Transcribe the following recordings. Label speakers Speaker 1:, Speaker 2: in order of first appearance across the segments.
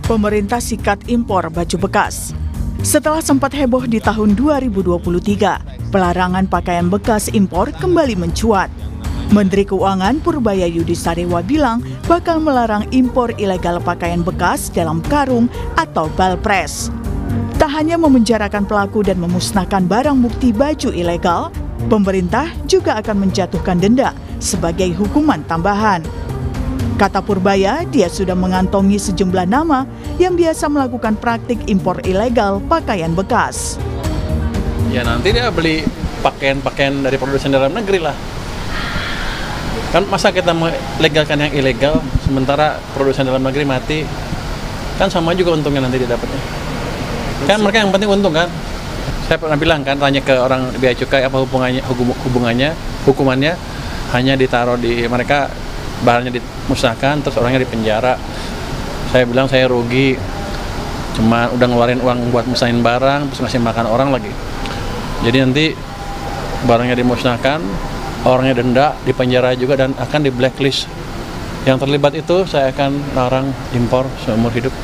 Speaker 1: pemerintah sikat impor baju bekas. Setelah sempat heboh di tahun 2023, pelarangan pakaian bekas impor kembali mencuat. Menteri Keuangan Purbaya Yudi Sadewa bilang bakal melarang impor ilegal pakaian bekas dalam karung atau balpres. Tak hanya memenjarakan pelaku dan memusnahkan barang bukti baju ilegal, pemerintah juga akan menjatuhkan denda sebagai hukuman tambahan. Kata Purbaya, dia sudah mengantongi sejumlah nama yang biasa melakukan praktik impor ilegal pakaian bekas.
Speaker 2: Ya nanti dia beli pakaian-pakaian dari produsen dalam negeri lah. Kan masa kita melegalkan yang ilegal, sementara produsen dalam negeri mati, kan sama juga untungnya nanti dia dapatnya. Kan mereka yang penting untung kan. Saya pernah bilang kan, tanya ke orang bea cukai apa hukumannya hanya ditaruh di mereka, barangnya dimusnahkan, terus orangnya dipenjara. Saya bilang saya rugi, cuma udah ngeluarin uang buat musnahin barang, terus ngasih makan orang lagi. Jadi nanti barangnya dimusnahkan, orangnya denda, dipenjara juga, dan akan di blacklist. Yang terlibat itu saya akan larang impor seumur hidup.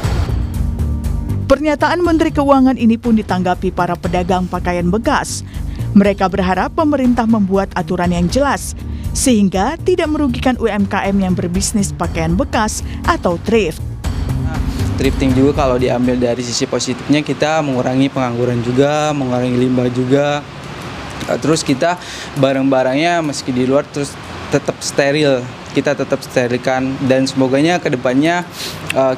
Speaker 1: Pernyataan Menteri Keuangan ini pun ditanggapi para pedagang pakaian bekas. Mereka berharap pemerintah membuat aturan yang jelas, sehingga tidak merugikan UMKM yang berbisnis pakaian bekas atau thrift.
Speaker 3: Thrifting juga kalau diambil dari sisi positifnya, kita mengurangi pengangguran juga, mengurangi limbah juga. Terus kita barang-barangnya meski di luar terus tetap steril, kita tetap sterilkan, dan semoganya ke depannya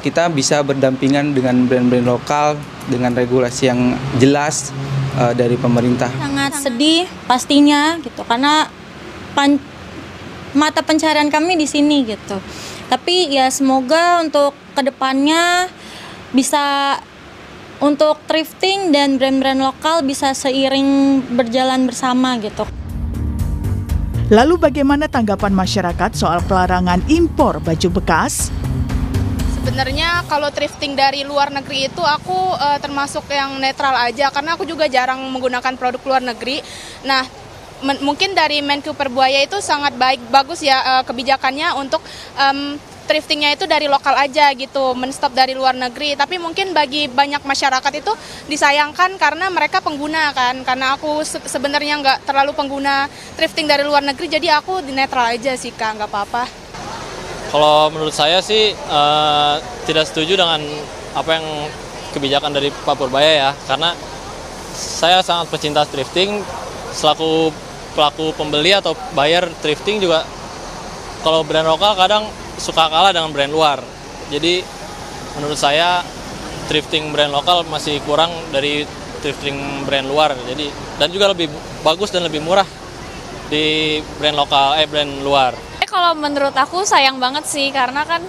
Speaker 3: kita bisa berdampingan dengan brand-brand lokal dengan regulasi yang jelas dari pemerintah.
Speaker 4: Sangat sedih pastinya gitu, karena mata pencarian kami di sini gitu. Tapi ya semoga untuk kedepannya bisa untuk thrifting dan brand-brand lokal bisa seiring berjalan bersama gitu.
Speaker 1: Lalu bagaimana tanggapan masyarakat soal pelarangan impor baju bekas?
Speaker 5: Sebenarnya kalau thrifting dari luar negeri itu aku termasuk yang netral aja, karena aku juga jarang menggunakan produk luar negeri. Nah, mungkin dari Menku Perbuaya itu sangat bagus ya kebijakannya untuk thriftingnya itu dari lokal aja gitu, menstop dari luar negeri. Tapi mungkin bagi banyak masyarakat itu disayangkan karena mereka pengguna kan. Karena aku sebenarnya nggak terlalu pengguna thrifting dari luar negeri, jadi aku di netral aja sih Kak, nggak apa-apa.
Speaker 6: Kalau menurut saya sih tidak setuju dengan apa yang kebijakan dari Pak Purbaya ya. Karena saya sangat pecinta thrifting, selaku pelaku pembeli atau bayar thrifting juga. Kalau brand lokal kadang suka kalah dengan brand luar. Jadi menurut saya thrifting brand lokal masih kurang dari thrifting brand luar. Jadi dan juga lebih bagus dan lebih murah di brand lokal brand luar.
Speaker 7: Kalau menurut aku sayang banget sih, karena kan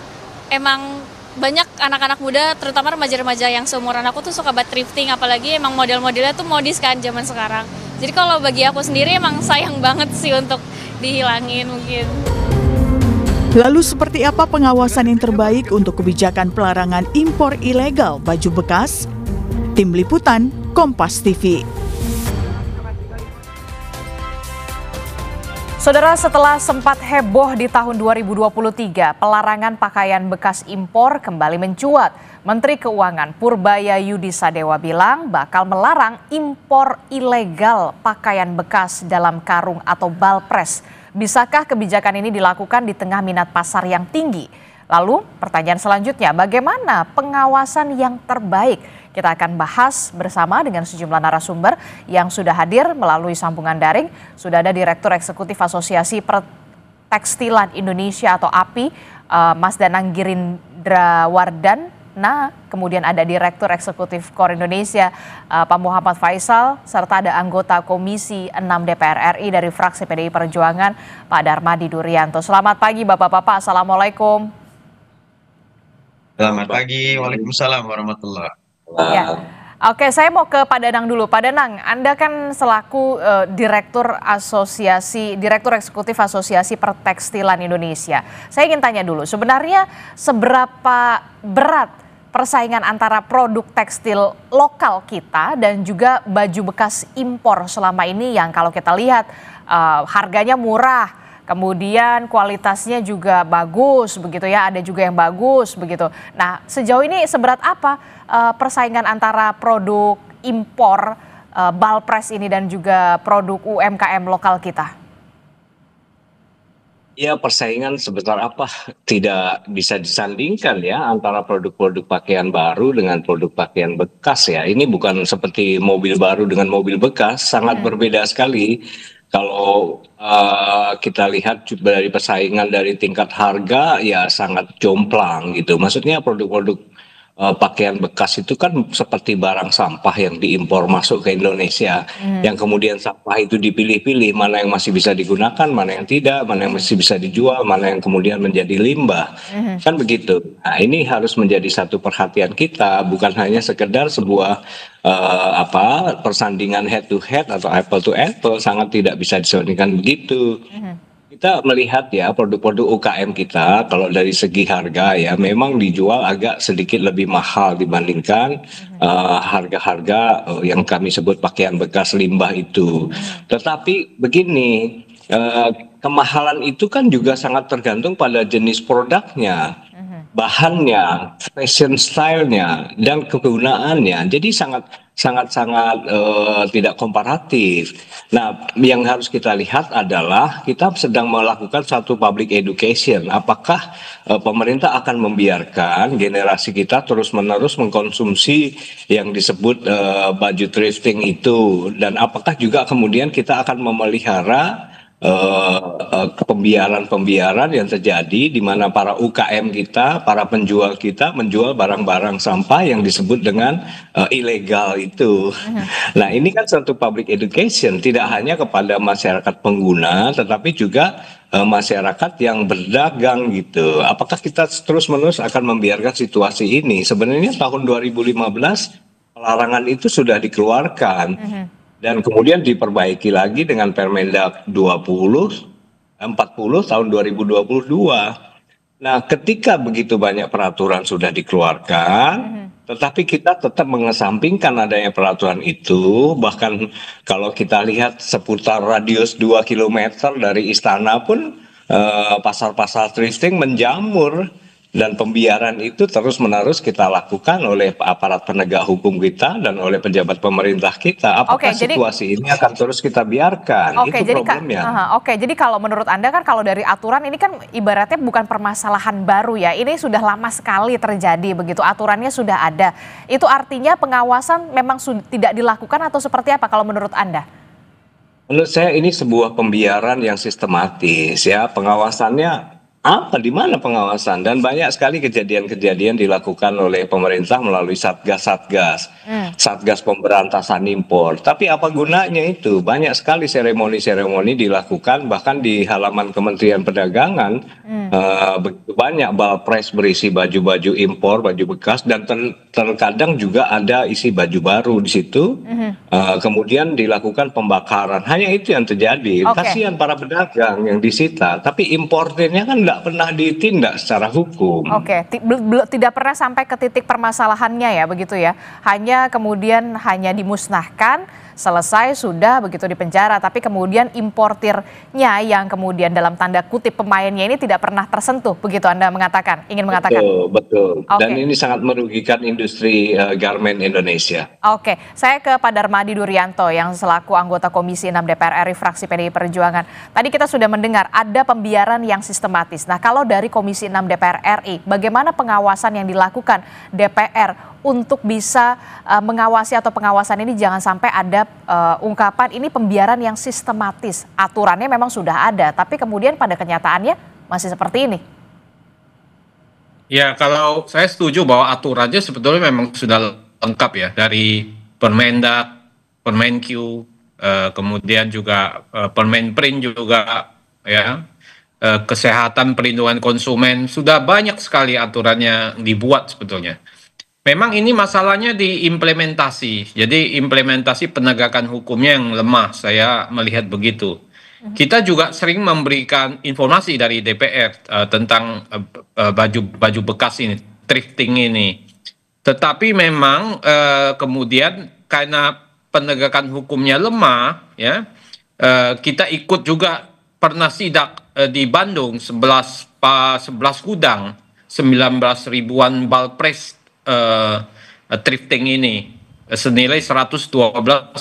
Speaker 7: emang banyak anak-anak muda, terutama remaja-remaja yang seumuran aku tuh suka banget thrifting, apalagi emang model-modelnya tuh modis kan zaman sekarang. Jadi kalau bagi aku sendiri emang sayang banget sih untuk dihilangin mungkin.
Speaker 1: Lalu seperti apa pengawasan yang terbaik untuk kebijakan pelarangan impor ilegal baju bekas? Tim Liputan, Kompas TV.
Speaker 8: Saudara, setelah sempat heboh di tahun 2023, pelarangan pakaian bekas impor kembali mencuat. Menteri Keuangan Purbaya Yudi Sadewa bilang bakal melarang impor ilegal pakaian bekas dalam karung atau balpres. Bisakah kebijakan ini dilakukan di tengah minat pasar yang tinggi? Lalu pertanyaan selanjutnya, bagaimana pengawasan yang terbaik? Kita akan bahas bersama dengan sejumlah narasumber yang sudah hadir melalui sambungan daring. Sudah ada Direktur Eksekutif Asosiasi Pertekstilan Indonesia atau API, Mas Danang Girindrawardana. Kemudian ada Direktur Eksekutif KOR Indonesia, Pak Muhammad Faisal, serta ada anggota Komisi 6 DPR RI dari fraksi PDI Perjuangan, Pak Darmadi Durianto. Selamat pagi Bapak-Bapak, Assalamualaikum.
Speaker 9: Selamat pagi, waalaikumsalam warahmatullahi wabarakatuh.
Speaker 8: Ya. Oke, saya mau ke Pak Danang dulu. Pak Danang, Anda kan selaku Direktur Eksekutif Asosiasi Pertekstilan Indonesia. Saya ingin tanya dulu, sebenarnya seberapa berat persaingan antara produk tekstil lokal kita dan juga baju bekas impor selama ini yang kalau kita lihat harganya murah, kemudian kualitasnya juga bagus begitu ya, ada juga yang bagus begitu. Nah, sejauh ini seberat apa persaingan antara produk impor Balpres ini dan juga produk UMKM lokal kita?
Speaker 10: Ya, persaingan sebesar apa tidak bisa disandingkan ya antara produk-produk pakaian baru dengan produk pakaian bekas ya. Ini bukan seperti mobil baru dengan mobil bekas, sangat berbeda sekali. Kalau kita lihat dari persaingan dari tingkat harga ya sangat jomplang gitu. Maksudnya produk-produk pakaian bekas itu kan seperti barang sampah yang diimpor masuk ke Indonesia, yang kemudian sampah itu dipilih-pilih mana yang masih bisa digunakan, mana yang tidak, mana yang masih bisa dijual, mana yang kemudian menjadi limbah, kan begitu. Nah, ini harus menjadi satu perhatian kita, bukan hanya sekedar sebuah persandingan head to head atau apple to apple, sangat tidak bisa disandingkan begitu. Kita melihat ya produk-produk UKM kita kalau dari segi harga ya memang dijual agak sedikit lebih mahal dibandingkan harga-harga yang kami sebut pakaian bekas limbah itu. Tetapi begini, kemahalan itu kan juga sangat tergantung pada jenis produknya, bahannya, fashion style-nya, dan kegunaannya. Jadi sangat tidak komparatif. Nah, yang harus kita lihat adalah kita sedang melakukan satu public education. Apakah pemerintah akan membiarkan generasi kita terus-menerus mengkonsumsi yang disebut baju thrifting itu, dan apakah juga kemudian kita akan memelihara pembiaran yang terjadi di mana para UKM kita, para penjual kita menjual barang-barang sampah yang disebut dengan ilegal itu. Nah, ini kan suatu public education tidak hanya kepada masyarakat pengguna tetapi juga masyarakat yang berdagang gitu. Apakah kita terus-menerus akan membiarkan situasi ini? Sebenarnya tahun 2015 pelarangan itu sudah dikeluarkan. Dan kemudian diperbaiki lagi dengan Permendag 40 tahun 2022. Nah, ketika begitu banyak peraturan sudah dikeluarkan, tetapi kita tetap mengesampingkan adanya peraturan itu. Bahkan kalau kita lihat seputar radius 2 km dari istana pun pasar-pasar thrifting menjamur. Dan pembiaran itu terus-menerus kita lakukan oleh aparat penegak hukum kita dan oleh pejabat pemerintah kita. Apakah situasi ini akan terus kita biarkan? Itu problemnya.
Speaker 8: Jadi kalau menurut Anda kan kalau dari aturan ini kan ibaratnya bukan permasalahan baru ya. Ini sudah lama sekali terjadi begitu, aturannya sudah ada. Itu artinya pengawasan memang tidak dilakukan atau seperti apa kalau menurut Anda?
Speaker 10: Menurut saya ini sebuah pembiaran yang sistematis ya. Pengawasannya di mana pengawasan? Dan banyak sekali kejadian-kejadian dilakukan oleh pemerintah melalui satgas pemberantasan impor. Tapi apa gunanya itu? Banyak sekali seremoni-seremoni dilakukan bahkan di halaman Kementerian Perdagangan. Begitu banyak balpres berisi baju-baju impor, baju bekas, dan terkadang juga ada isi baju baru di situ. Kemudian dilakukan pembakaran. Hanya itu yang terjadi. Kasihan para pedagang yang disita. Tapi importernya kan tidak pernah ditindak secara hukum.
Speaker 8: Tidak pernah sampai ke titik permasalahannya ya begitu ya. Hanya kemudian dimusnahkan, selesai sudah begitu di penjara. Tapi kemudian importirnya yang kemudian dalam tanda kutip pemainnya ini tidak pernah tersentuh. Begitu Anda ingin mengatakan?
Speaker 10: Betul. Dan ini sangat merugikan industri garmen Indonesia.
Speaker 8: Saya ke Pak Darmadi Duryanto yang selaku anggota Komisi 6 DPR RI fraksi PDI Perjuangan. Tadi kita sudah mendengar ada pembiaran yang sistematis. Nah, kalau dari Komisi 6 DPR RI, bagaimana pengawasan yang dilakukan DPR untuk bisa mengawasi atau pengawasan ini jangan sampai ada ungkapan ini pembiaran yang sistematis. Aturannya memang sudah ada, tapi kemudian pada kenyataannya masih seperti ini.
Speaker 11: Ya, kalau saya setuju bahwa aturannya sebetulnya memang sudah lengkap ya, dari Permendag, Permenkyu, kemudian juga Permenprin juga ya. Kesehatan, perlindungan konsumen, sudah banyak sekali aturannya dibuat sebetulnya. Memang ini masalahnya di implementasi, jadi implementasi penegakan hukumnya yang lemah, saya melihat begitu. Kita juga sering memberikan informasi dari DPR tentang baju bekas ini, thrifting ini. Tetapi memang kemudian karena penegakan hukumnya lemah, ya kita ikut juga pernah sidak di Bandung 11 gudang 19 ribuan bal press thrifting ini senilai 112,35.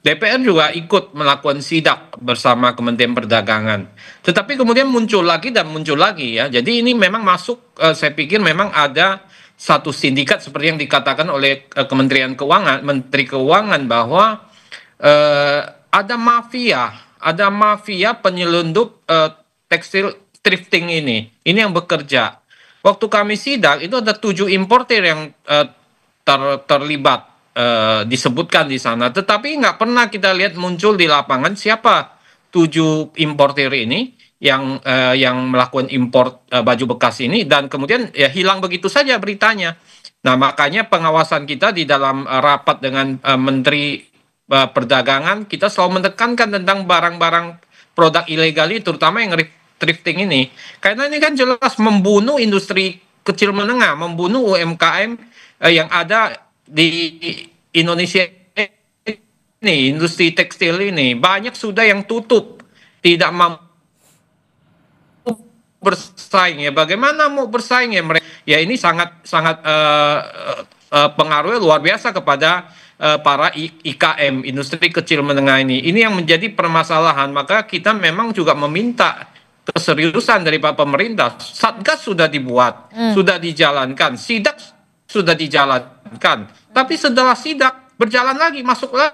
Speaker 11: DPR juga ikut melakukan sidak bersama Kementerian Perdagangan. Tetapi kemudian muncul lagi dan muncul lagi ya. Jadi ini memang masuk, saya pikir memang ada satu sindikat seperti yang dikatakan oleh Kementerian Keuangan, Menteri Keuangan bahwa ada mafia penyelundup tekstil thrifting ini yang bekerja. Waktu kami sidak itu ada 7 importer yang terlibat, disebutkan di sana, tetapi nggak pernah kita lihat muncul di lapangan siapa 7 importer ini yang melakukan impor baju bekas ini, dan kemudian ya hilang begitu saja beritanya. Nah, makanya pengawasan kita di dalam rapat dengan Menteri Perdagangan, kita selalu menekankan tentang barang-barang produk ilegal itu, terutama yang thrifting ini, karena ini kan jelas membunuh industri kecil menengah, membunuh UMKM yang ada di Indonesia ini. Industri tekstil ini banyak sudah yang tutup, tidak mampu bersaing ya. Bagaimana mau bersaing ya mereka? Ya ini sangat pengaruhnya luar biasa kepada para IKM, industri kecil menengah ini. Ini yang menjadi permasalahan. Maka kita memang juga meminta keseriusan dari Pak pemerintah. Satgas sudah dibuat, sudah dijalankan, sidak sudah dijalankan, tapi setelah sidak berjalan lagi, masuk lagi.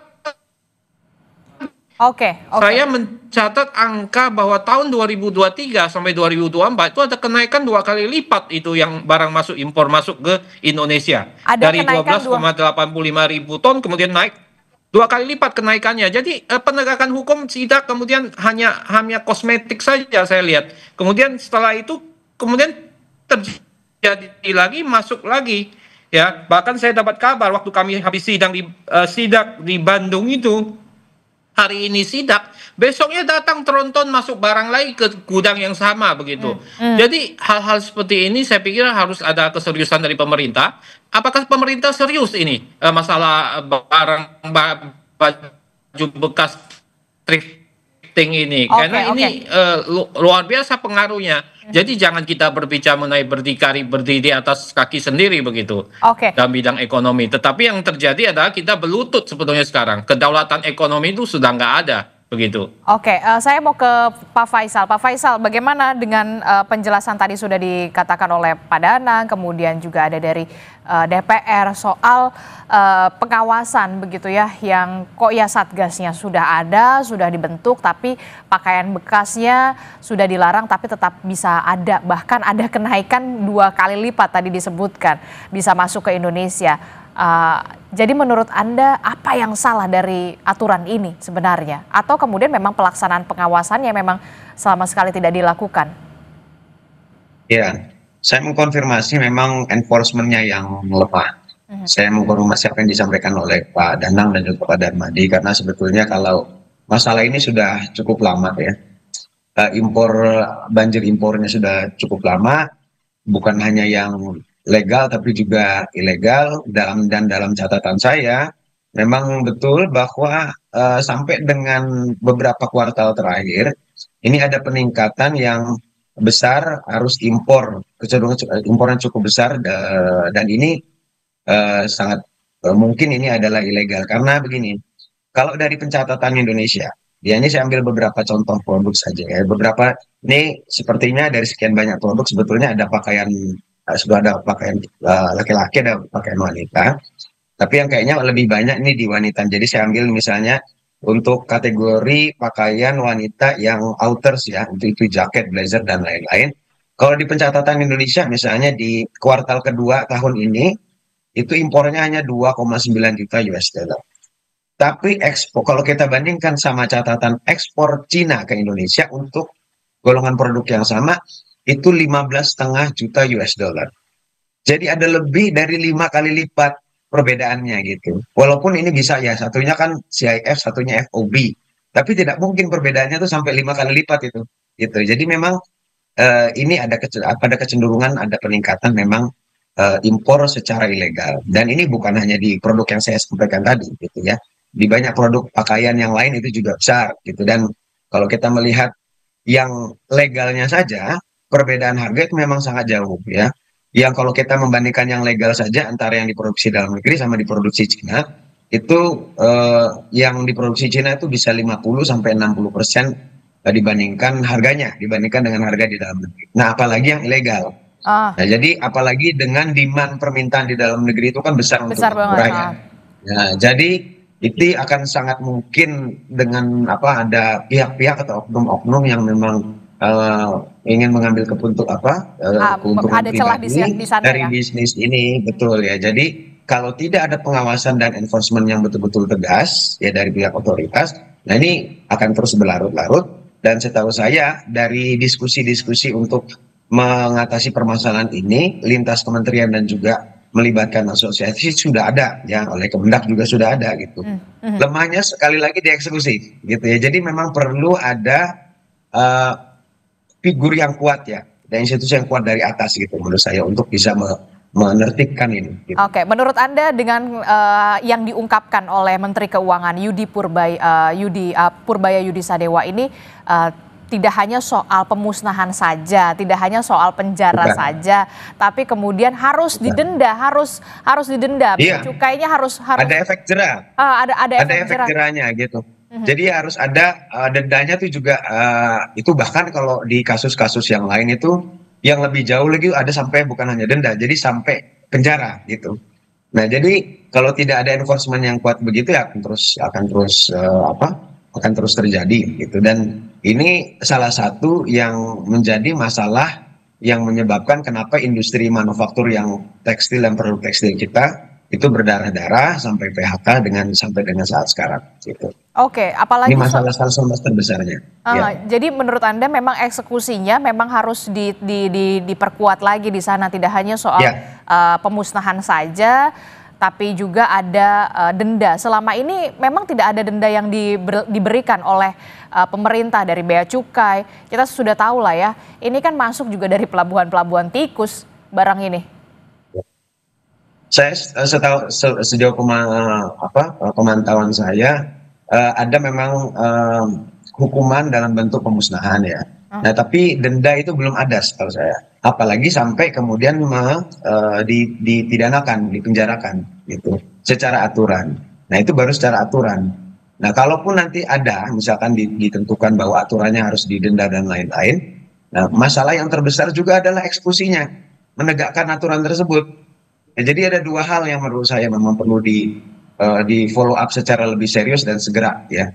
Speaker 8: Oke.
Speaker 11: Saya mencatat angka bahwa tahun 2023 sampai 2024 itu ada kenaikan 2 kali lipat itu yang barang impor masuk ke Indonesia.
Speaker 8: Ada
Speaker 11: dari 12,85 ribu ton kemudian naik 2 kali lipat kenaikannya. Jadi penegakan hukum sidak kemudian hanya kosmetik saja saya lihat. Kemudian setelah itu kemudian terjadi lagi, masuk lagi. Ya, bahkan saya dapat kabar waktu kami habis sidak di Bandung itu, hari ini sidak, besoknya datang tronton masuk barang lagi ke gudang yang sama begitu. Jadi hal-hal seperti ini saya pikir harus ada keseriusan dari pemerintah. Apakah pemerintah serius ini masalah baju bekas thrifting ini? Karena ini luar biasa pengaruhnya. Jadi jangan kita berbicara mengenai berdiri di atas kaki sendiri begitu dalam bidang ekonomi. Tetapi yang terjadi adalah kita berlutut sebetulnya sekarang. Kedaulatan ekonomi itu sudah nggak ada begitu.
Speaker 8: Saya mau ke Pak Faisal. Pak Faisal, bagaimana dengan penjelasan tadi sudah dikatakan oleh Pak Danang, kemudian juga ada dari DPR soal pengawasan begitu ya, yang kok ya satgasnya sudah ada, sudah dibentuk, tapi pakaian bekasnya sudah dilarang tapi tetap bisa ada, bahkan ada kenaikan 2 kali lipat tadi disebutkan bisa masuk ke Indonesia. Jadi menurut Anda apa yang salah dari aturan ini sebenarnya? Atau kemudian memang pelaksanaan pengawasannya memang sama sekali tidak dilakukan?
Speaker 9: Ya, saya mengkonfirmasi memang enforcement-nya yang lemah. Saya mengkonfirmasi apa yang disampaikan oleh Pak Danang dan juga Pak Darmadi, karena sebetulnya kalau masalah ini sudah cukup lama ya. Banjir impornya sudah cukup lama, bukan hanya yang legal tapi juga ilegal. Dalam catatan saya memang betul bahwa sampai dengan beberapa kuartal terakhir ini ada peningkatan yang besar arus impor, kecenderungan impornya cukup besar, dan ini sangat mungkin ini adalah ilegal. Karena begini, kalau dari pencatatan Indonesia, ini saya ambil beberapa contoh produk saja ya. Beberapa ini sepertinya dari sekian banyak produk sebetulnya ada pakaian, sudah ada pakaian laki-laki, ada pakaian wanita, tapi yang kayaknya lebih banyak ini di wanita. Jadi saya ambil misalnya untuk kategori pakaian wanita yang outers ya, itu jaket, blazer dan lain-lain. Kalau di pencatatan Indonesia misalnya di kuartal kedua tahun ini itu impornya hanya 2,9 juta US dollar. Tapi ekspor, kalau kita bandingkan sama catatan ekspor Cina ke Indonesia untuk golongan produk yang sama, itu 15,5 juta US dollar. Jadi ada lebih dari 5 kali lipat perbedaannya gitu. Walaupun ini bisa ya, satunya kan CIF, satunya FOB. Tapi tidak mungkin perbedaannya tuh sampai 5 kali lipat itu. Gitu. Jadi memang ini ada kecenderungan, ada peningkatan memang impor secara ilegal. Dan ini bukan hanya di produk yang saya sampaikan tadi gitu ya. Di banyak produk pakaian yang lain itu juga besar gitu. Dan Kalau kita melihat yang legalnya saja, perbedaan harga itu memang sangat jauh ya. Yang kalau kita membandingkan yang legal saja antara yang diproduksi dalam negeri sama diproduksi Cina, itu yang diproduksi Cina itu bisa 50-60% dibandingkan harganya, dibandingkan dengan harga di dalam negeri. Nah, apalagi yang ilegal.
Speaker 8: Ah,
Speaker 9: Nah, jadi apalagi dengan demand permintaan di dalam negeri itu kan besar untuk
Speaker 8: besar banget.
Speaker 9: murahnya. Nah, jadi itu akan sangat mungkin dengan ada pihak-pihak atau oknum-oknum yang memang ingin mengambil keuntungan
Speaker 8: Ada celah
Speaker 9: pribadi
Speaker 8: di sana
Speaker 9: dari
Speaker 8: ya.
Speaker 9: bisnis ini, betul ya. Jadi kalau tidak ada pengawasan dan enforcement yang betul-betul tegas ya dari pihak otoritas, nah ini akan terus berlarut-larut. Dan setahu saya dari diskusi-diskusi untuk mengatasi permasalahan ini lintas kementerian dan juga melibatkan asosiasi sudah ada ya, oleh Kemendak juga sudah ada gitu. Lemahnya sekali lagi dieksekusi gitu ya. Jadi memang perlu ada eh, figur yang kuat ya, dan institusi yang kuat dari atas gitu menurut saya untuk bisa menertibkan ini gitu.
Speaker 8: Oke, menurut Anda dengan yang diungkapkan oleh Menteri Keuangan Purbaya Yudi Sadewa ini tidak hanya soal pemusnahan saja, tidak hanya soal penjara
Speaker 9: Bukan.
Speaker 8: saja, tapi kemudian harus didenda, harus didenda.
Speaker 9: Iya.
Speaker 8: Cukainya harus
Speaker 9: Ada efek jerah.
Speaker 8: ada
Speaker 9: Ada
Speaker 8: efek
Speaker 9: efek
Speaker 8: jerah.
Speaker 9: jerahnya gitu. Jadi harus ada dendanya tuh juga itu bahkan kalau di kasus-kasus yang lain itu yang lebih jauh lagi ada sampai bukan hanya denda, jadi sampai penjara gitu. Nah, jadi kalau tidak ada enforcement yang kuat begitu ya akan terus terjadi gitu. Dan ini salah satu yang menjadi masalah yang menyebabkan kenapa industri manufaktur yang tekstil dan produk tekstil kita itu berdarah-darah sampai PHK sampai dengan saat sekarang gitu.
Speaker 8: Oke, apalagi
Speaker 9: Ini masalah salah satu terbesarnya. Ya.
Speaker 8: jadi menurut Anda memang eksekusinya memang harus diperkuat lagi di sana, tidak hanya soal pemusnahan saja, tapi juga ada denda. Selama ini memang tidak ada denda yang diberikan oleh pemerintah dari bea cukai. Kita sudah tahu lah ya, ini kan masuk juga dari pelabuhan-pelabuhan tikus barang ini.
Speaker 9: Saya sejauh pemantauan saya ada memang hukuman dalam bentuk pemusnahan ya. Nah, tapi denda itu belum ada setahu saya. Apalagi sampai kemudian dipidanakan, dipenjarakan gitu secara aturan. Nah, itu baru secara aturan. Nah, kalaupun nanti ada misalkan ditentukan bahwa aturannya harus didenda dan lain-lain. Nah, masalah yang terbesar juga adalah eksekusinya, menegakkan aturan tersebut. Ya, jadi ada dua hal yang menurut saya memang perlu di follow up secara lebih serius dan segera ya.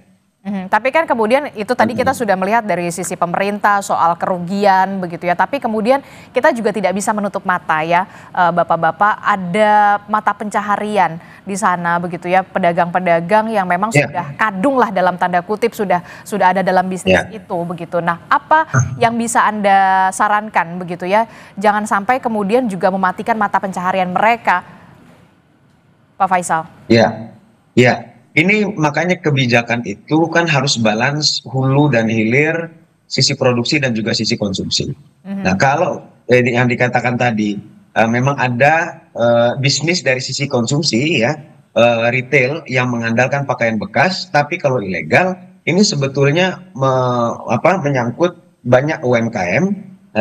Speaker 8: Tapi kan kemudian itu tadi kita sudah melihat dari sisi pemerintah soal kerugian begitu ya. Tapi kemudian kita juga tidak bisa menutup mata ya, Bapak-bapak, ada mata pencaharian di sana begitu ya, pedagang-pedagang yang memang sudah kadung lah dalam tanda kutip sudah ada dalam bisnis itu begitu. Nah, apa yang bisa Anda sarankan begitu ya? Jangan sampai kemudian juga mematikan mata pencaharian mereka, Pak Faisal.
Speaker 9: Ya. Ini makanya kebijakan itu kan harus balance hulu dan hilir, sisi produksi dan juga sisi konsumsi. Nah, kalau yang dikatakan tadi memang ada bisnis dari sisi konsumsi ya, retail yang mengandalkan pakaian bekas, tapi kalau ilegal ini sebetulnya menyangkut banyak UMKM,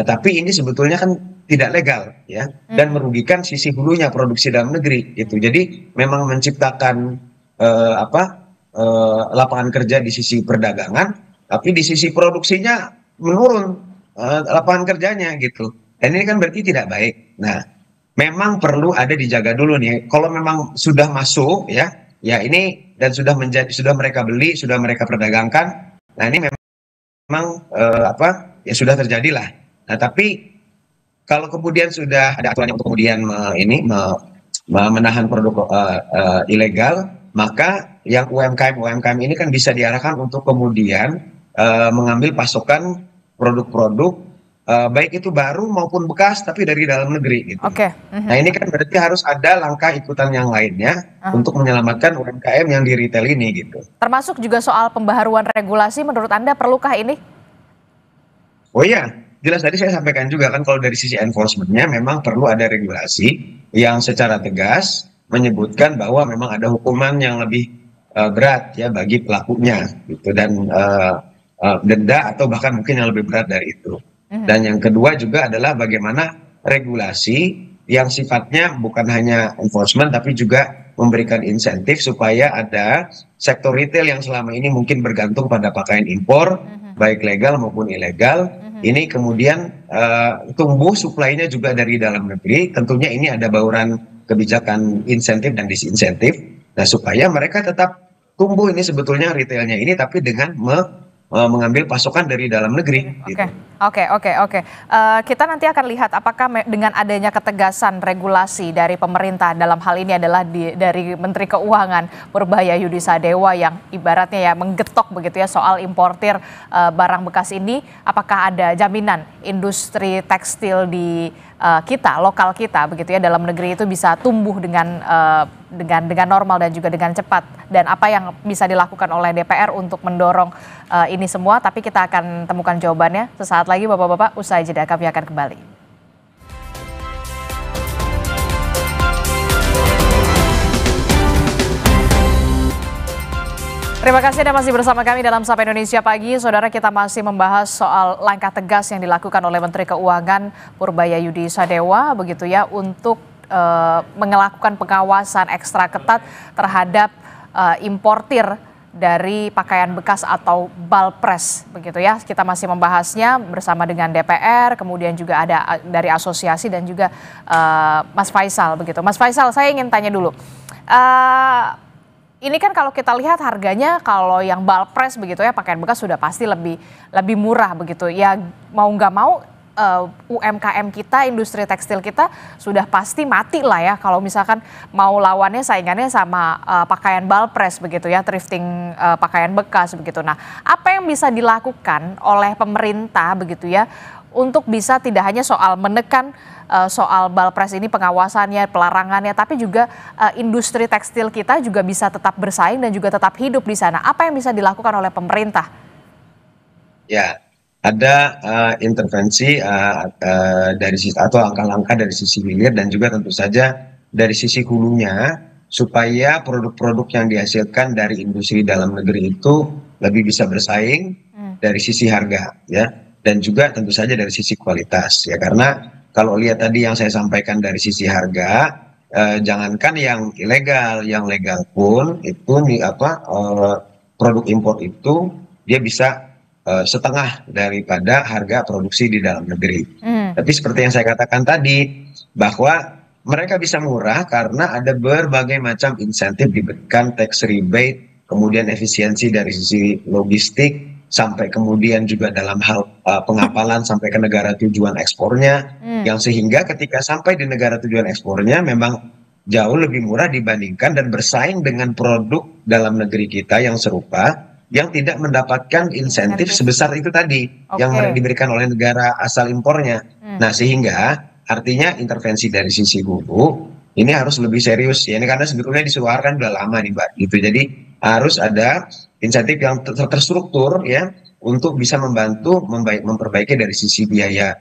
Speaker 9: tapi ini sebetulnya kan tidak legal ya, dan merugikan sisi hulunya produksi dalam negeri gitu. Jadi memang menciptakan lapangan kerja di sisi perdagangan, tapi di sisi produksinya menurun lapangan kerjanya gitu. Dan ini kan berarti tidak baik. Nah, memang perlu ada dijaga dulu nih. Kalau memang sudah masuk ya ini dan sudah mereka beli, sudah mereka perdagangkan. Nah, ini memang sudah terjadilah. Nah, tapi kalau kemudian sudah ada aturan untuk kemudian menahan produk ilegal, maka yang UMKM ini kan bisa diarahkan untuk kemudian mengambil pasokan produk-produk baik itu baru maupun bekas tapi dari dalam negeri gitu. Nah, ini kan berarti harus ada langkah ikutan yang lainnya untuk menyelamatkan UMKM yang di retail ini gitu.
Speaker 8: Termasuk juga soal pembaharuan regulasi, menurut Anda perlukah ini?
Speaker 9: Oh iya, jelas tadi saya sampaikan juga kan kalau dari sisi enforcement-nya memang perlu ada regulasi yang secara tegas menyebutkan bahwa memang ada hukuman yang lebih berat ya bagi pelakunya gitu. Dan denda atau bahkan mungkin yang lebih berat dari itu. Dan yang kedua juga adalah bagaimana regulasi yang sifatnya bukan hanya enforcement tapi juga memberikan insentif supaya ada sektor retail yang selama ini mungkin bergantung pada pakaian impor, baik legal maupun ilegal. Ini kemudian tumbuh suplainya juga dari dalam negeri. Tentunya ini ada bauran kebijakan insentif dan disinsentif. Nah, supaya mereka tetap tumbuh ini sebetulnya retailnya ini, tapi dengan mengambil pasokan dari dalam negeri. Gitu.
Speaker 8: Oke. Kita nanti akan lihat apakah dengan adanya ketegasan regulasi dari pemerintah, dalam hal ini adalah dari Menteri Keuangan Purbaya Yudi Sadewa yang ibaratnya ya menggetok begitu ya soal importir barang bekas ini, apakah ada jaminan industri tekstil di kita, lokal kita begitu ya dalam negeri itu bisa tumbuh dengan normal dan juga dengan cepat, dan apa yang bisa dilakukan oleh DPR untuk mendorong ini semua. Tapi kita akan temukan jawabannya sesaat lagi Bapak-bapak, usai jeda kami akan kembali. Terima kasih Anda masih bersama kami dalam Sapa Indonesia Pagi. Saudara, kita masih membahas soal langkah tegas yang dilakukan oleh Menteri Keuangan Purbaya Yudi Sadewa begitu ya untuk melakukan pengawasan ekstra ketat terhadap importir dari pakaian bekas atau balpres begitu ya. Kita masih membahasnya bersama dengan DPR, kemudian juga ada dari asosiasi dan juga Mas Faisal begitu. Mas Faisal, saya ingin tanya dulu. Ini kan kalau kita lihat harganya kalau yang balpres begitu ya, pakaian bekas sudah pasti lebih murah begitu. Ya mau nggak mau UMKM kita, industri tekstil kita sudah pasti mati lah ya kalau misalkan mau lawannya saingannya sama pakaian balpres begitu ya, thrifting pakaian bekas begitu. Nah, apa yang bisa dilakukan oleh pemerintah begitu ya untuk bisa tidak hanya soal menekan soal balpres ini pengawasannya, pelarangannya, tapi juga industri tekstil kita juga bisa tetap bersaing dan juga tetap hidup di sana. Apa yang bisa dilakukan oleh pemerintah?
Speaker 9: Ya, ada intervensi dari sisi atau langkah-langkah dari sisi hilir dan juga tentu saja dari sisi hulunya supaya produk-produk yang dihasilkan dari industri dalam negeri itu lebih bisa bersaing dari sisi harga ya, dan juga tentu saja dari sisi kualitas ya. Karena kalau lihat tadi yang saya sampaikan dari sisi harga, jangankan yang ilegal, yang legal pun itu produk impor itu dia bisa setengah daripada harga produksi di dalam negeri. Tapi seperti yang saya katakan tadi, bahwa mereka bisa murah karena ada berbagai macam insentif diberikan, tax rebate, kemudian efisiensi dari sisi logistik, sampai kemudian juga dalam hal pengapalan sampai ke negara tujuan ekspornya, yang sehingga ketika sampai di negara tujuan ekspornya memang jauh lebih murah dibandingkan dan bersaing dengan produk dalam negeri kita yang serupa, yang tidak mendapatkan insentif sebesar itu tadi yang diberikan oleh negara asal impornya. Nah, sehingga artinya intervensi dari sisi hulu ini harus lebih serius ya, ini karena sebetulnya disuarakan udah lama nih Mbak gitu. Jadi harus ada insentif yang terstruktur ya untuk bisa membantu memperbaiki dari sisi biaya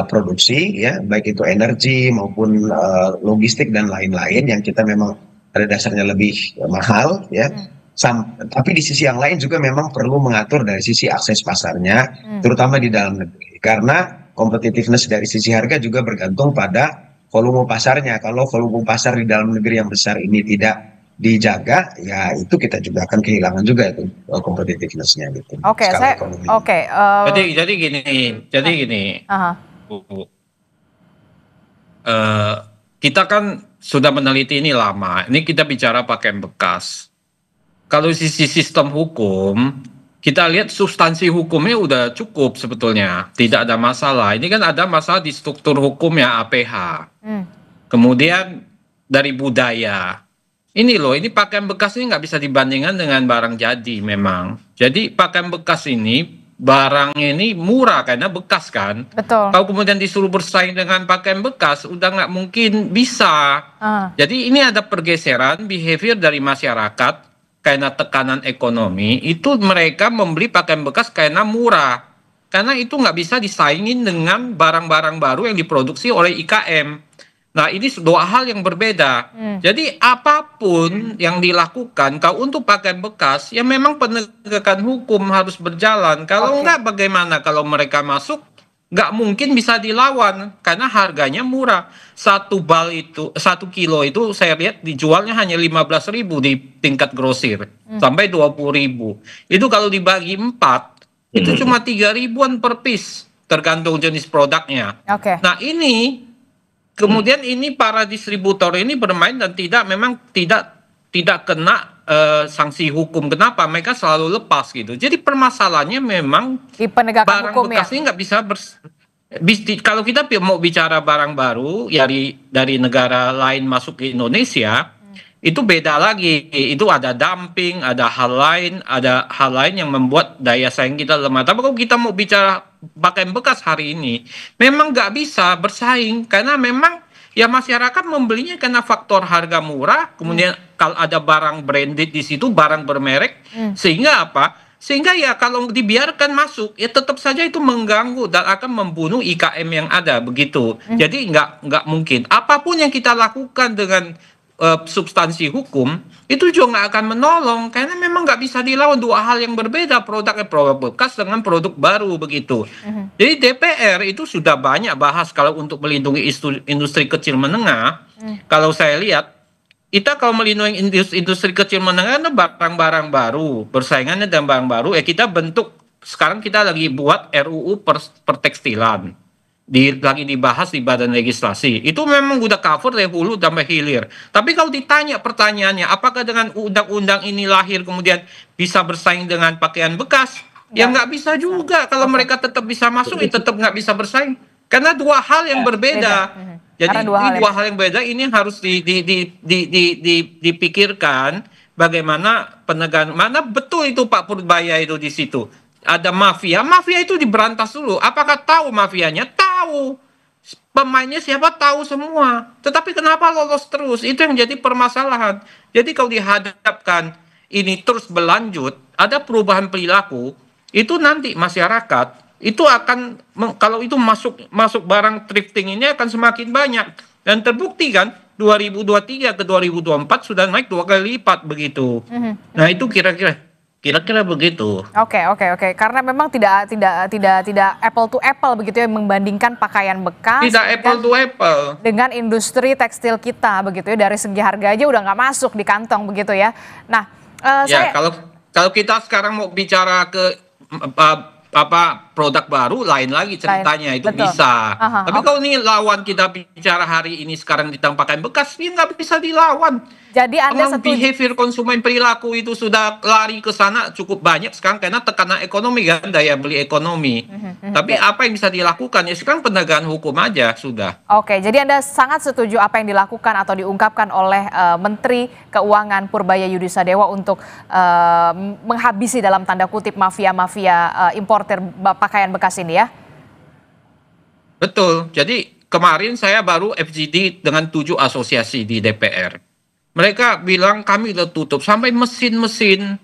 Speaker 9: produksi ya, baik itu energi maupun logistik dan lain-lain yang kita memang pada dasarnya lebih mahal ya. Tapi di sisi yang lain juga memang perlu mengatur dari sisi akses pasarnya, terutama di dalam negeri. Karena competitiveness dari sisi harga juga bergantung pada volume pasarnya. Kalau volume pasar di dalam negeri yang besar ini tidak dijaga, ya itu kita juga akan kehilangan juga itu competitiveness-nya gitu.
Speaker 11: Jadi gini. Kita kan sudah meneliti ini lama. Ini kita bicara pakaian bekas. Kalau sisi sistem hukum, kita lihat substansi hukumnya udah cukup sebetulnya, tidak ada masalah. Ini kan ada masalah di struktur hukumnya APH. Kemudian dari budaya. Ini loh, ini pakaian bekas ini nggak bisa dibandingkan dengan barang jadi memang. Jadi pakaian bekas ini, barangnya ini murah karena bekas kan.
Speaker 8: Betul.
Speaker 11: Kalau kemudian disuruh bersaing dengan pakaian bekas, udah nggak mungkin bisa. Jadi ini ada pergeseran behavior dari masyarakat karena tekanan ekonomi, itu mereka membeli pakaian bekas karena murah. Karena itu nggak bisa disaingin dengan barang-barang baru yang diproduksi oleh IKM. Nah, ini dua hal yang berbeda. Jadi apapun yang dilakukan, kalau untuk pakaian bekas, ya memang penegakan hukum harus berjalan. Kalau enggak, bagaimana kalau mereka masuk? Nggak mungkin bisa dilawan karena harganya murah. 1 kilo itu saya lihat dijualnya hanya 15.000 di tingkat grosir sampai 20.000. Itu kalau dibagi 4 itu cuma 3 ribuan per piece tergantung jenis produknya. Nah, ini kemudian ini para distributor ini bermain dan tidak kena sanksi hukum. Kenapa? Mereka selalu lepas gitu. Jadi permasalahannya memang
Speaker 8: di penegakan
Speaker 11: barang
Speaker 8: hukum
Speaker 11: bekas ini nggak bisa kalau kita mau bicara barang baru dari negara lain masuk ke Indonesia, itu beda lagi. Itu ada dumping, ada hal lain yang membuat daya saing kita lemah. Tapi kalau kita mau bicara pakaian bekas hari ini, memang nggak bisa bersaing karena memang ya masyarakat membelinya karena faktor harga murah, kemudian kalau ada barang branded di situ, barang bermerek, sehingga apa? Sehingga ya kalau dibiarkan masuk, ya tetap saja itu mengganggu dan akan membunuh IKM yang ada begitu. Jadi nggak mungkin. Apapun yang kita lakukan dengan substansi hukum itu juga nggak akan menolong karena memang nggak bisa dilawan, dua hal yang berbeda, produk bekas dengan produk baru begitu. Jadi DPR itu sudah banyak bahas kalau untuk melindungi industri kecil menengah. Kalau saya lihat kita kalau melindungi industri kecil menengah itu barang-barang baru, persaingannya dan barang baru, kita bentuk, sekarang kita lagi buat RUU pertekstilan. Lagi dibahas di badan legislasi. Itu memang udah cover dari hulu sampai hilir. Tapi kalau ditanya pertanyaannya, apakah dengan undang-undang ini lahir kemudian bisa bersaing dengan pakaian bekas? Ya nggak bisa juga. Kalau mereka tetap bisa masuk, ya tetap nggak bisa bersaing. Karena dua hal yang berbeda. Jadi ini dua hal yang berbeda, ini yang harus dipikirkan bagaimana penegakan, mana betul itu Pak Purbaya itu di situ. Ada mafia itu diberantas dulu. Apakah tahu mafianya? Tahu. Pemainnya siapa? Tahu semua. Tetapi kenapa lolos terus? Itu yang jadi permasalahan. Jadi kalau dihadapkan ini terus berlanjut, ada perubahan perilaku, itu nanti masyarakat itu akan, kalau itu masuk barang thrifting ini akan semakin banyak. Dan terbukti kan 2023 ke 2024 sudah naik 2 kali lipat begitu. Nah, itu kira-kira begitu.
Speaker 8: Oke. Karena memang tidak apple to apple begitu ya, membandingkan pakaian bekas.
Speaker 11: Tidak apple to apple.
Speaker 8: Dengan industri tekstil kita begitu ya, dari segi harga aja udah nggak masuk di kantong begitu ya. Nah,
Speaker 11: kalau kita sekarang mau bicara ke produk baru, lain lagi ceritanya, itu betul. Bisa. Tapi kalau ini lawan kita bicara hari ini sekarang tentang pakaian bekas, ini nggak bisa dilawan.
Speaker 8: Jadi Anda setuju?
Speaker 11: Behavior konsumen, perilaku itu sudah lari ke sana cukup banyak sekarang karena tekanan ekonomi kan, daya beli ekonomi. Tapi apa yang bisa dilakukan? Ya sekarang penegakan hukum aja sudah.
Speaker 8: Oke, jadi Anda sangat setuju apa yang dilakukan atau diungkapkan oleh Menteri Keuangan Purbaya Yudi Sadewa untuk menghabisi dalam tanda kutip mafia-mafia importer pakaian bekas ini ya?
Speaker 11: Betul. Jadi kemarin saya baru FGD dengan 7 asosiasi di DPR. Mereka bilang kami udah tutup, sampai mesin-mesin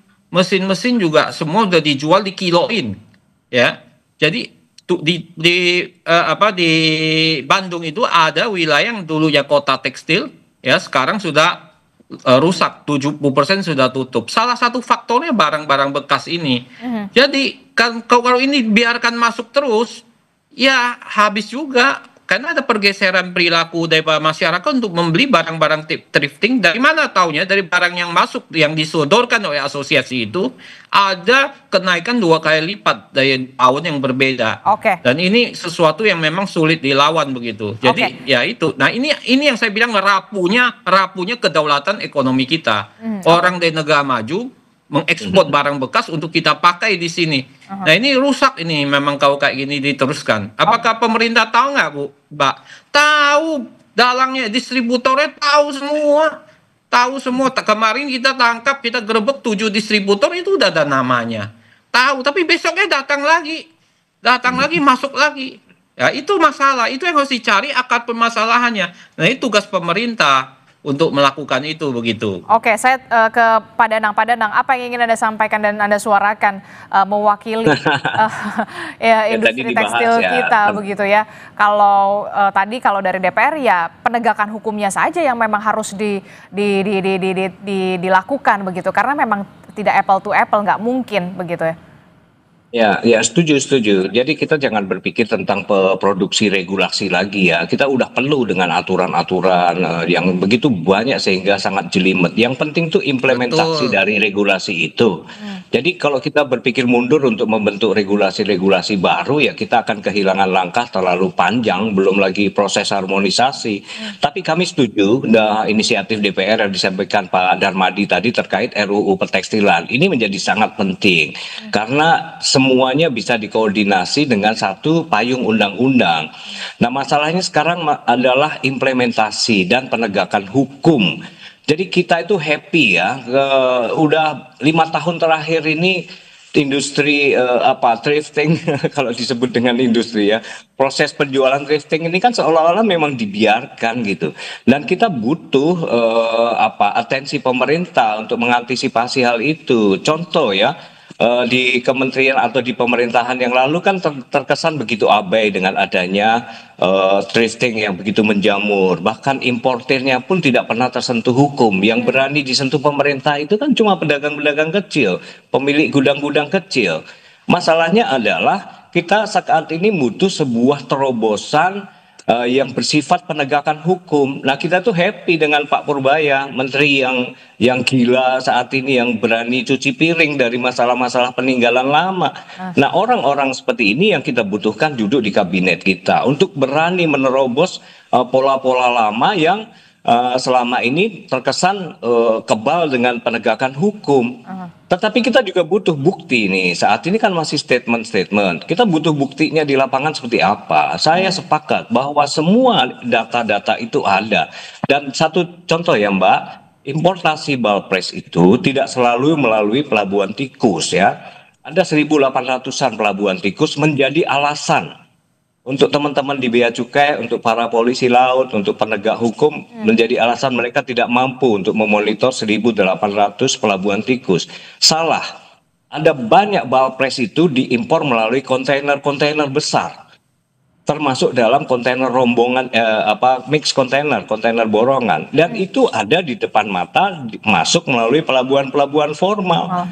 Speaker 11: juga semua udah dijual dikiloin, ya. Jadi di Bandung itu ada wilayah yang dulunya kota tekstil, ya sekarang sudah rusak, 70% sudah tutup. Salah satu faktornya barang-barang bekas ini. Jadi kalau ini biarkan masuk terus, ya habis juga. Karena ada pergeseran perilaku dari masyarakat untuk membeli barang-barang thrifting. Dari mana taunya? Dari barang yang masuk, yang disodorkan oleh asosiasi itu, ada kenaikan 2 kali lipat dari tahun yang berbeda. Dan ini sesuatu yang memang sulit dilawan begitu. Jadi ya itu. Nah ini yang saya bilang rapuhnya kedaulatan ekonomi kita. Orang dari negara maju mengekspor barang bekas untuk kita pakai di sini. Nah ini rusak ini memang kalau kayak gini diteruskan. Apakah pemerintah tahu nggak Bu? Mbak? Tahu, dalangnya, distributornya tahu semua. Kemarin kita tangkap, kita gerebek 7 distributor itu udah ada namanya. Tahu, tapi besoknya datang lagi, masuk lagi. Ya itu masalah, itu yang harus dicari akar permasalahannya. Nah itu tugas pemerintah untuk melakukan itu begitu.
Speaker 8: Oke, saya ke Pak Danang. Pak Danang, apa yang ingin Anda sampaikan dan Anda suarakan mewakili ya, industri tekstil
Speaker 10: ya.
Speaker 8: kita begitu ya? Kalau tadi kalau dari DPR ya penegakan hukumnya saja yang memang harus dilakukan begitu, karena memang tidak apple to apple, nggak mungkin begitu ya?
Speaker 10: Ya, setuju. Jadi kita jangan berpikir tentang produksi regulasi lagi ya. Kita udah perlu dengan aturan-aturan yang begitu banyak sehingga sangat jelimet. Yang penting tuh implementasi dari regulasi itu. Jadi kalau kita berpikir mundur untuk membentuk regulasi-regulasi baru ya kita akan kehilangan langkah terlalu panjang, belum lagi proses harmonisasi. Tapi kami setuju inisiatif DPR yang disampaikan Pak Darmadi tadi terkait RUU Pertekstilan. Ini menjadi sangat penting karena semuanya bisa dikoordinasi dengan satu payung undang-undang. Nah, masalahnya sekarang adalah implementasi dan penegakan hukum. Jadi kita itu happy ya, udah 5 tahun terakhir ini industri thrifting kalau disebut dengan industri ya, proses penjualan thrifting ini kan seolah-olah memang dibiarkan gitu. Dan kita butuh atensi pemerintah untuk mengantisipasi hal itu. Contoh ya, di kementerian atau di pemerintahan yang lalu kan terkesan begitu abai dengan adanya thrifting yang begitu menjamur. Bahkan importirnya pun tidak pernah tersentuh hukum. Yang berani disentuh pemerintah itu kan cuma pedagang-pedagang kecil, pemilik gudang-gudang kecil. Masalahnya adalah kita saat ini butuh sebuah terobosan yang bersifat penegakan hukum. Nah, kita tuh happy dengan Pak Purbaya, menteri yang gila saat ini, yang berani cuci piring dari masalah-masalah peninggalan lama. Nah, orang-orang seperti ini yang kita butuhkan duduk di kabinet kita untuk berani menerobos pola-pola lama yang selama ini terkesan kebal dengan penegakan hukum. Tetapi kita juga butuh bukti nih. Saat ini kan masih statement-statement. Kita butuh buktinya di lapangan seperti apa. Saya sepakat bahwa semua data-data itu ada. Dan satu contoh ya Mbak, importasi Balpres itu tidak selalu melalui pelabuhan tikus ya. Ada 1.800-an pelabuhan tikus menjadi alasan untuk teman-teman di Bea Cukai, untuk para polisi laut, untuk penegak hukum menjadi alasan mereka tidak mampu untuk memonitor 1.800 pelabuhan tikus. Salah. Ada banyak Balpres itu diimpor melalui kontainer-kontainer besar. Termasuk dalam kontainer rombongan mix kontainer borongan, dan itu ada di depan mata masuk melalui pelabuhan-pelabuhan formal.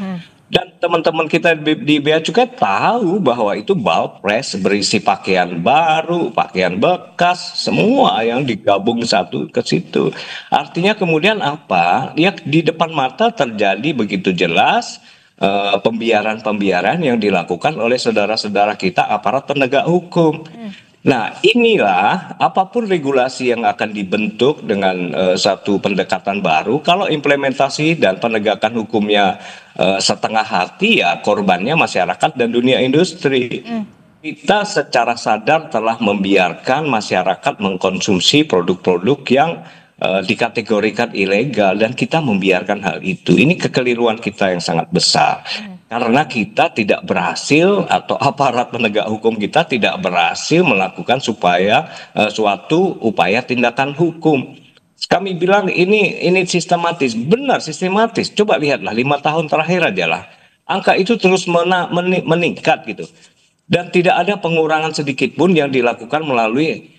Speaker 10: Dan teman-teman kita di Bea Cukai tahu bahwa itu Balpres berisi pakaian baru, pakaian bekas, semua yang digabung satu ke situ. Artinya kemudian apa? Ya di depan mata terjadi begitu jelas pembiaran-pembiaran yang dilakukan oleh saudara-saudara kita aparat penegak hukum. Nah, inilah apapun regulasi yang akan dibentuk dengan satu pendekatan baru, kalau implementasi dan penegakan hukumnya setengah hati, ya korbannya masyarakat dan dunia industri. Kita secara sadar telah membiarkan masyarakat mengkonsumsi produk-produk yang dikategorikan ilegal, dan kita membiarkan hal itu. Ini kekeliruan kita yang sangat besar. Karena kita tidak berhasil, atau aparat penegak hukum kita tidak berhasil melakukan suatu upaya tindakan hukum. Kami bilang ini sistematis, benar sistematis. Coba lihatlah 5 tahun terakhir aja lah, angka itu terus meningkat gitu. Dan tidak ada pengurangan sedikit pun yang dilakukan melalui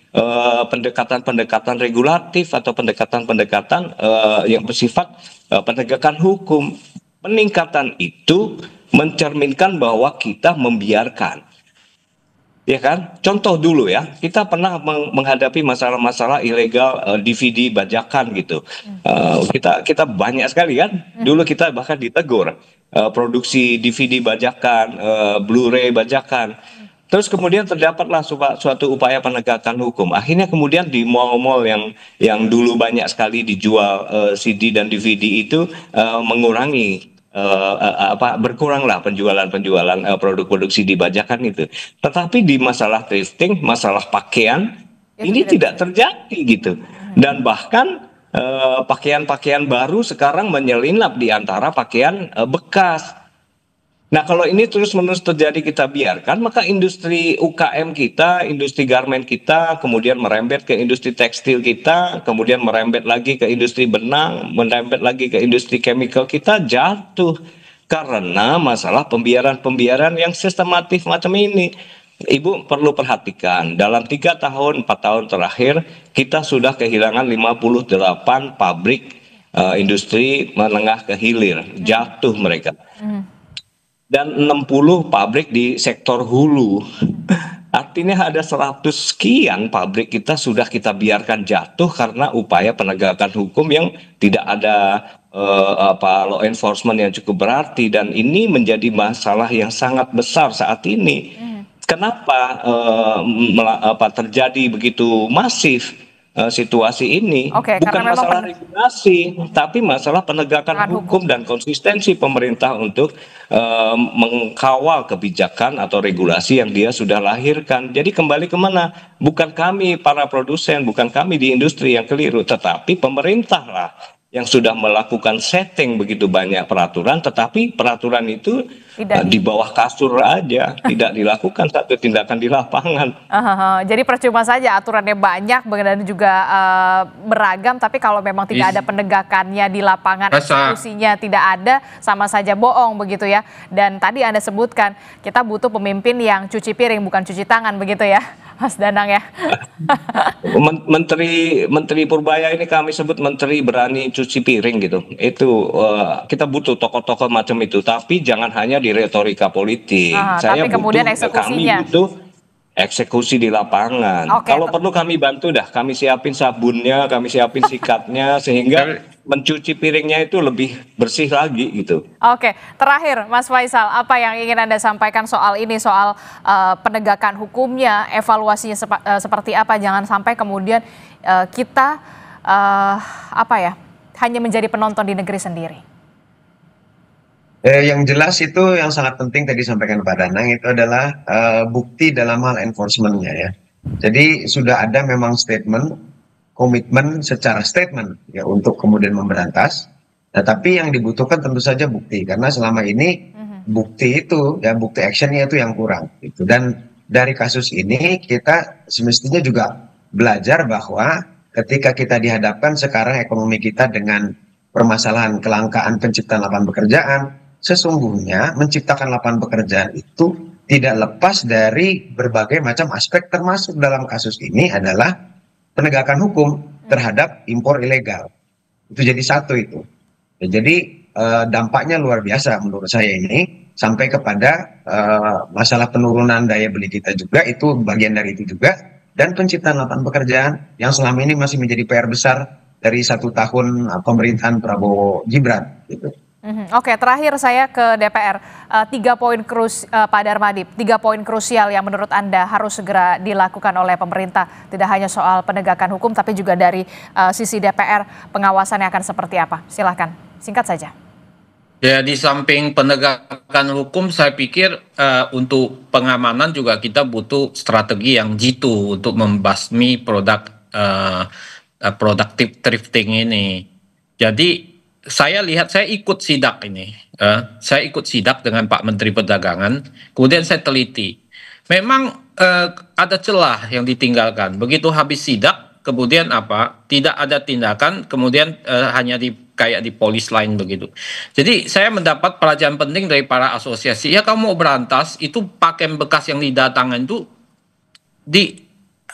Speaker 10: pendekatan-pendekatan regulatif atau pendekatan-pendekatan yang bersifat penegakan hukum. Peningkatan itu mencerminkan bahwa kita membiarkan, ya kan? Contoh dulu ya, kita pernah menghadapi masalah-masalah ilegal DVD bajakan gitu. Kita banyak sekali kan. Dulu kita bahkan ditegur produksi DVD bajakan, Blu-ray bajakan. Terus kemudian terdapatlah suatu upaya penegakan hukum. Akhirnya kemudian di mall-mall yang dulu banyak sekali dijual CD dan DVD itu mengurangi. Berkuranglah penjualan produk-produk CD bajakan itu. Tetapi di masalah thrifting, masalah pakaian ini tidak terjadi gitu. Dan bahkan pakaian-pakaian baru sekarang menyelinap di antara pakaian bekas. Nah, kalau ini terus-menerus terjadi kita biarkan, maka industri UKM kita, industri garmen kita, kemudian merembet ke industri tekstil kita, kemudian merembet lagi ke industri benang, merembet lagi ke industri chemical kita jatuh karena masalah pembiaran-pembiaran yang sistematif macam ini. Ibu perlu perhatikan, dalam 3 tahun, 4 tahun terakhir, kita sudah kehilangan 58 pabrik industri menengah ke hilir, jatuh mereka. Dan 60 pabrik di sektor hulu. Artinya ada 100 sekian pabrik kita sudah kita biarkan jatuh karena upaya penegakan hukum yang tidak ada law enforcement yang cukup berarti, dan ini menjadi masalah yang sangat besar saat ini. Kenapa terjadi begitu masif situasi ini? Bukan masalah regulasi, tapi masalah penegakan hukum dan konsistensi pemerintah untuk mengkawal kebijakan atau regulasi yang dia sudah lahirkan. Jadi kembali kemana? Bukan kami para produsen, bukan kami di industri yang keliru, tetapi pemerintah lah yang sudah melakukan setting begitu banyak peraturan, tetapi peraturan itu di bawah kasur aja, tidak dilakukan satu tindakan di lapangan.
Speaker 8: Jadi percuma saja aturannya banyak dan juga beragam, tapi kalau memang tidak ada penegakannya di lapangan, eksekusinya tidak ada, sama saja bohong begitu ya. Dan tadi Anda sebutkan kita butuh pemimpin yang cuci piring bukan cuci tangan begitu ya, Mas Danang ya.
Speaker 10: Menteri Purbaya ini kami sebut menteri berani cuci piring gitu. Itu kita butuh tokoh-tokoh macam itu, tapi jangan hanya di retorika politik.
Speaker 8: Tapi kemudian eksekusinya.
Speaker 10: Kami butuh eksekusi di lapangan. Kalau perlu kami bantu dah, kami siapin sabunnya, kami siapin sikatnya sehingga mencuci piringnya itu lebih bersih lagi gitu.
Speaker 8: Terakhir Mas Faisal, apa yang ingin Anda sampaikan soal ini, soal penegakan hukumnya, evaluasinya seperti apa? Jangan sampai kemudian kita hanya menjadi penonton di negeri sendiri.
Speaker 9: Yang jelas itu yang sangat penting tadi disampaikan Pak Danang itu adalah bukti dalam hal enforcement-nya ya. Jadi sudah ada memang statement, komitmen secara statement ya untuk kemudian memberantas. Nah, tapi yang dibutuhkan tentu saja bukti, karena selama ini bukti itu ya, bukti actionnya itu yang kurang gitu. Dan dari kasus ini kita semestinya juga belajar bahwa ketika kita dihadapkan sekarang ekonomi kita dengan permasalahan kelangkaan penciptaan lapangan pekerjaan, sesungguhnya menciptakan lapangan pekerjaan itu tidak lepas dari berbagai macam aspek, termasuk dalam kasus ini adalah penegakan hukum terhadap impor ilegal. Itu jadi satu itu. Ya, jadi dampaknya luar biasa menurut saya ini, sampai kepada masalah penurunan daya beli kita juga, itu bagian dari itu juga, dan penciptaan lapangan pekerjaan yang selama ini masih menjadi PR besar dari 1 tahun pemerintahan Prabowo Gibran gitu.
Speaker 8: Terakhir saya ke DPR. 3 poin Pak Darmadi, 3 poin krusial yang menurut Anda harus segera dilakukan oleh pemerintah. Tidak hanya soal penegakan hukum, tapi juga dari sisi DPR pengawasannya akan seperti apa? Silahkan, singkat saja.
Speaker 11: Ya, di samping penegakan hukum, saya pikir untuk pengamanan juga kita butuh strategi yang jitu untuk membasmi produktif thrifting ini. Jadi saya ikut sidak ini. Saya ikut sidak dengan Pak Menteri Perdagangan. Kemudian saya teliti. Memang ada celah yang ditinggalkan. Begitu habis sidak, kemudian tidak ada tindakan, kemudian hanya kayak di polis lain begitu. Jadi saya mendapat pelajaran penting dari para asosiasi. Ya, kamu mau berantas, itu pakaian bekas yang didatangkan itu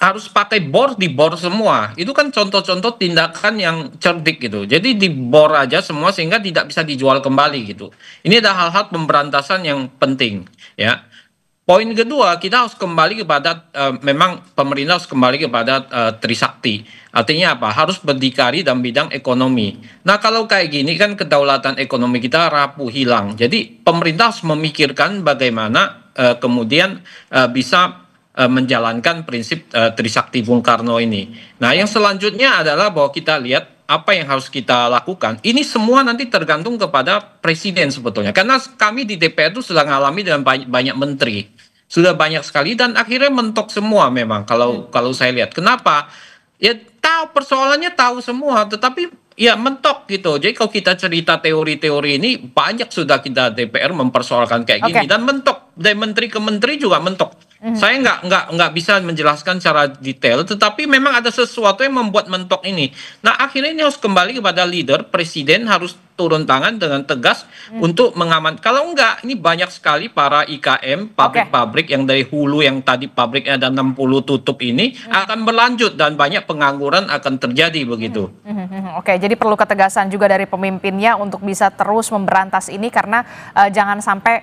Speaker 11: harus pakai dibor semua. Itu kan contoh-contoh tindakan yang cerdik gitu. Jadi dibor aja semua sehingga tidak bisa dijual kembali gitu. Ini ada hal-hal pemberantasan yang penting ya. Poin kedua, kita harus kembali kepada memang pemerintah harus kembali kepada Trisakti. Artinya apa? Harus berdikari dalam bidang ekonomi. Nah, kalau kayak gini kan kedaulatan ekonomi kita rapuh, hilang. Jadi pemerintah harus memikirkan bagaimana kemudian bisa menjalankan prinsip Trisakti Bung Karno ini. Nah, yang selanjutnya adalah bahwa kita lihat apa yang harus kita lakukan. Ini semua nanti tergantung kepada presiden sebetulnya. Karena kami di DPR itu sudah mengalami dengan banyak menteri. Sudah banyak sekali dan akhirnya mentok semua memang kalau saya lihat. Kenapa? Ya tahu persoalannya, tahu semua, tetapi ya mentok gitu. Jadi kalau kita cerita teori-teori ini banyak sudah kita DPR mempersoalkan kayak gini dan mentok dari menteri ke menteri juga mentok. Saya nggak bisa menjelaskan secara detail, tetapi memang ada sesuatu yang membuat mentok ini. Nah akhirnya ini harus kembali kepada leader, presiden harus turun tangan dengan tegas untuk mengamankan. Kalau enggak, ini banyak sekali para IKM, pabrik-pabrik yang dari hulu yang tadi pabriknya ada 60 tutup ini akan berlanjut dan banyak pengangguran akan terjadi begitu.
Speaker 8: Oke, jadi perlu ketegasan juga dari pemimpinnya untuk bisa terus memberantas ini karena jangan sampai